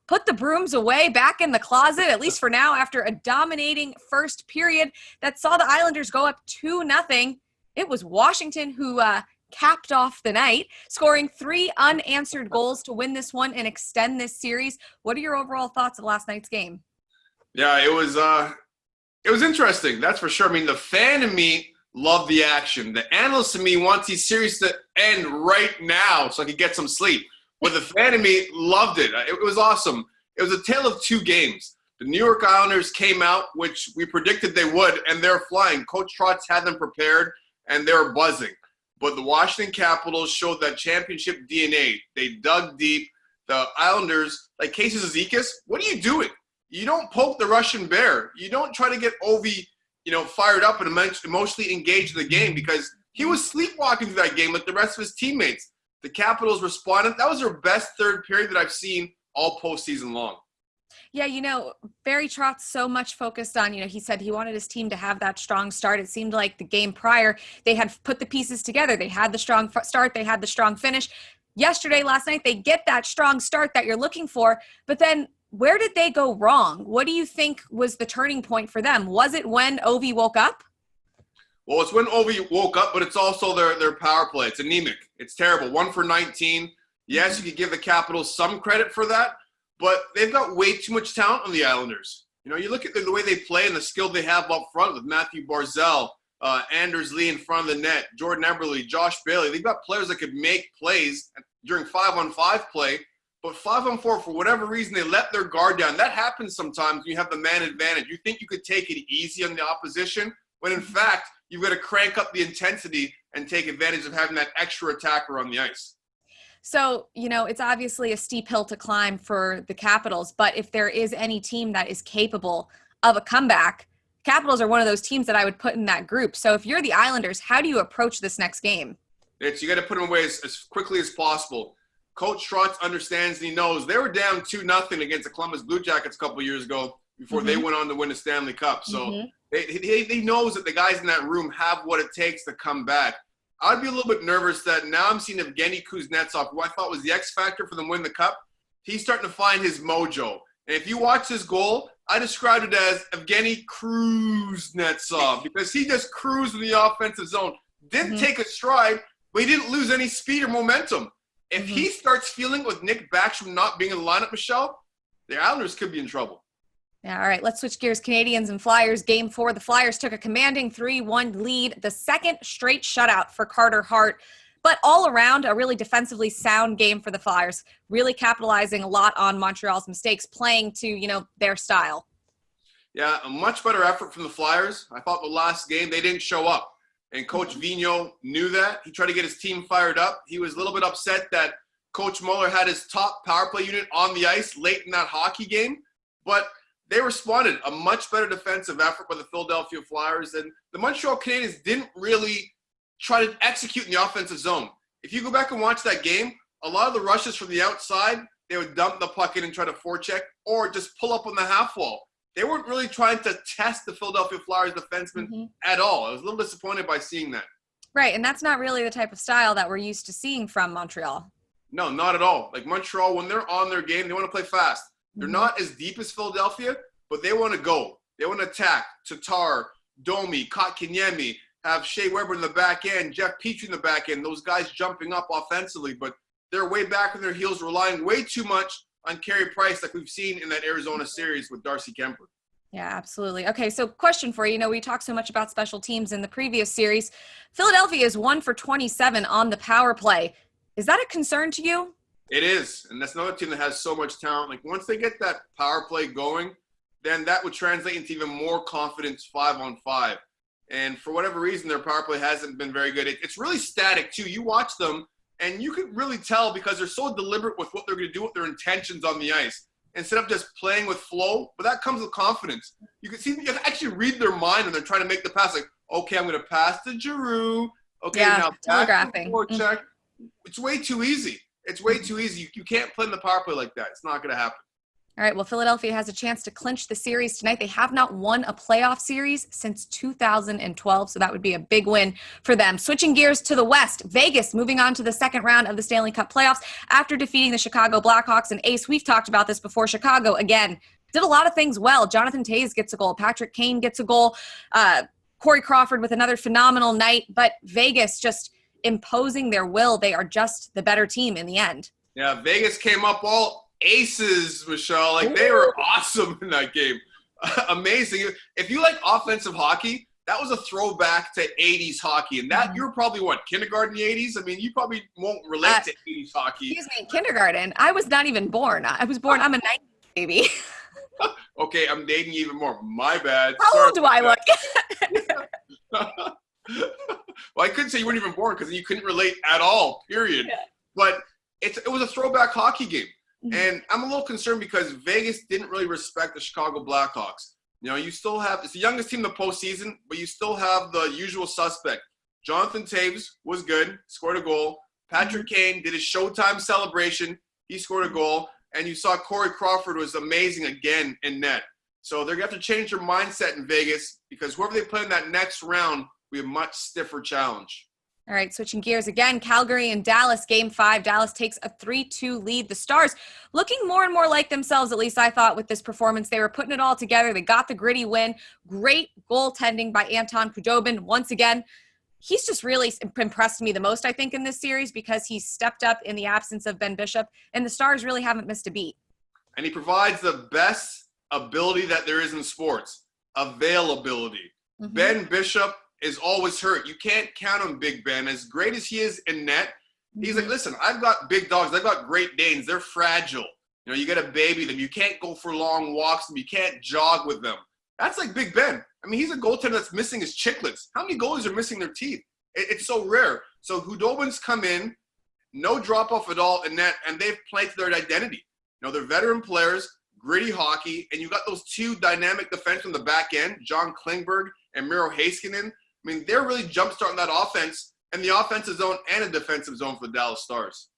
put the brooms away back in the closet, at least for now, after a dominating first period that saw the Islanders go up 2-0. It was Washington who capped off the night, scoring 3 unanswered goals to win this one and extend this series. What are your overall thoughts of last night's game? Yeah, it was interesting, that's for sure. I mean, the fan in me loved the action. The analyst in me wants these series to end right now so I could get some sleep. But the fan in me loved it. It was awesome. It was a tale of 2 games. The New York Islanders came out, which we predicted they would, and they're flying. Coach Trotz had them prepared, and they were buzzing. But the Washington Capitals showed that championship DNA. They dug deep. The Islanders, like Casey Zizekas, what are you doing? You don't poke the Russian bear. You don't try to get Ovi, fired up and emotionally engaged in the game, because he was sleepwalking through that game like the rest of his teammates. The Capitals responded. That was their best third period that I've seen all postseason long. Yeah, Barry Trotz so much focused on, he said he wanted his team to have that strong start. It seemed like the game prior, they had put the pieces together. They had the strong start. They had the strong finish. Last night, they get that strong start that you're looking for. But then where did they go wrong? What do you think was the turning point for them? Was it when Ovi woke up? Well, it's when Ovi woke up, but it's also their power play. It's anemic. It's terrible. 1 for 19. Yes, you could give the Capitals some credit for that, but they've got way too much talent on the Islanders. You look at the way they play and the skill they have up front with Matthew Barzal, Anders Lee in front of the net, Jordan Eberle, Josh Bailey. They've got players that could make plays during 5-on-5 play, but 5-on-4, for whatever reason, they let their guard down. That happens sometimes when you have the man advantage. You think you could take it easy on the opposition, when in fact, you've got to crank up the intensity and take advantage of having that extra attacker on the ice. So, it's obviously a steep hill to climb for the Capitals, but if there is any team that is capable of a comeback, Capitals are one of those teams that I would put in that group. So if you're the Islanders, how do you approach this next game? You got to put them away as quickly as possible. Coach Trotz understands and he knows they were down 2-0 against the Columbus Blue Jackets a couple of years ago before they went on to win the Stanley Cup. So he knows that the guys in that room have what it takes to come back. I'd be a little bit nervous that now I'm seeing Evgeny Kuznetsov, who I thought was the X factor for them winning the Cup. He's starting to find his mojo. And if you watch this goal, I described it as Evgeny Kuznetsov because he just cruised in the offensive zone. Didn't take a stride, but he didn't lose any speed or momentum. If he starts feeling with Nick Backstrom not being in the lineup, Michelle, the Islanders could be in trouble. Yeah, all right, let's switch gears. Canadiens and Flyers, Game 4. The Flyers took a commanding 3-1 lead, the second straight shutout for Carter Hart. But all around, a really defensively sound game for the Flyers, really capitalizing a lot on Montreal's mistakes, playing to, their style. Yeah, a much better effort from the Flyers. I thought the last game they didn't show up. And Coach Vigneault knew that. He tried to get his team fired up. He was a little bit upset that Coach Mueller had his top power play unit on the ice late in that hockey game. But they responded. A much better defensive effort by the Philadelphia Flyers. And the Montreal Canadiens didn't really try to execute in the offensive zone. If you go back and watch that game, a lot of the rushes from the outside, they would dump the puck in and try to forecheck or just pull up on the half wall. They weren't really trying to test the Philadelphia Flyers defensemen at all. I was a little disappointed by seeing that. Right, and that's not really the type of style that we're used to seeing from Montreal. No, not at all. Like Montreal, when they're on their game, they want to play fast. They're not as deep as Philadelphia, but they want to go. They want to attack. Tatar, Domi, Kotkaniemi, have Shea Weber in the back end, Jeff Petrie in the back end, those guys jumping up offensively, but they're way back on their heels, relying way too much on Carey Price like we've seen in that Arizona series with Darcy Kemper. Yeah, absolutely. Okay, so question for you. We talked so much about special teams in the previous series. Philadelphia is 1 for 27 on the power play. Is that a concern to you? It is, and that's another team that has so much talent. Like once they get that power play going, then that would translate into even more confidence 5-on-5. And for whatever reason, their power play hasn't been very good. It's really static, too. You watch them, and you can really tell because they're so deliberate with what they're going to do with their intentions on the ice instead of just playing with flow. But that comes with confidence. You can see, you can actually read their mind when they're trying to make the pass. Like, okay, I'm going to pass to Giroux. Okay, now back to forecheck. It's way too easy. It's way too easy. You can't play in the power play like that. It's not going to happen. All right, well, Philadelphia has a chance to clinch the series tonight. They have not won a playoff series since 2012, so that would be a big win for them. Switching gears to the West, Vegas moving on to the second round of the Stanley Cup playoffs after defeating the Chicago Blackhawks. And Ace, we've talked about this before. Chicago, again, did a lot of things well. Jonathan Toews gets a goal. Patrick Kane gets a goal. Corey Crawford with another phenomenal night. But Vegas just imposing their will. They are just the better team in the end. Yeah, Vegas came up all aces, Michelle. Like, they were awesome in that game. Amazing. If you like offensive hockey, that was a throwback to 80s hockey. And that, you were probably, what, kindergarten in the 80s? I mean, you probably won't relate to 80s hockey. Excuse me, kindergarten. I was not even born. I'm a 90s baby. Okay, I'm dating you even more. My bad. How old do I look? Well, I couldn't say you weren't even born because you couldn't relate at all, period. Yeah. But it was a throwback hockey game. And I'm a little concerned because Vegas didn't really respect the Chicago Blackhawks. You know, you still have – it's the youngest team in the postseason, but you still have the usual suspect. Jonathan Toews was good, scored a goal. Patrick Kane did his Showtime celebration. He scored a goal. And you saw Corey Crawford was amazing again in net. So they're going to have to change their mindset in Vegas because whoever they play in that next round will be a much stiffer challenge. All right, switching gears again, Calgary and Dallas, Game 5. Dallas takes a 3-2 lead. The Stars looking more and more like themselves, at least I thought, with this performance. They were putting it all together. They got the gritty win. Great goaltending by Anton Khudobin. Once again, he's just really impressed me the most, I think, in this series because he stepped up in the absence of Ben Bishop, and the Stars really haven't missed a beat. And he provides the best ability that there is in sports, availability. Ben Bishop is always hurt. You can't count on Big Ben. As great as he is in net, he's like, listen, I've got big dogs. I've got Great Danes. They're fragile. You know, you got to baby them. You can't go for long walks. You can't jog with them. That's like Big Ben. I mean, he's a goaltender that's missing his chiclets. How many goalies are missing their teeth? It's so rare. So Khudobin's come in, no drop-off at all in net, and they've played to their identity. You know, they're veteran players, gritty hockey, and you've got those two dynamic defensemen on the back end, John Klingberg and Miro Heiskanen. I mean, they're really jumpstarting that offense and the offensive zone and a defensive zone for the Dallas Stars.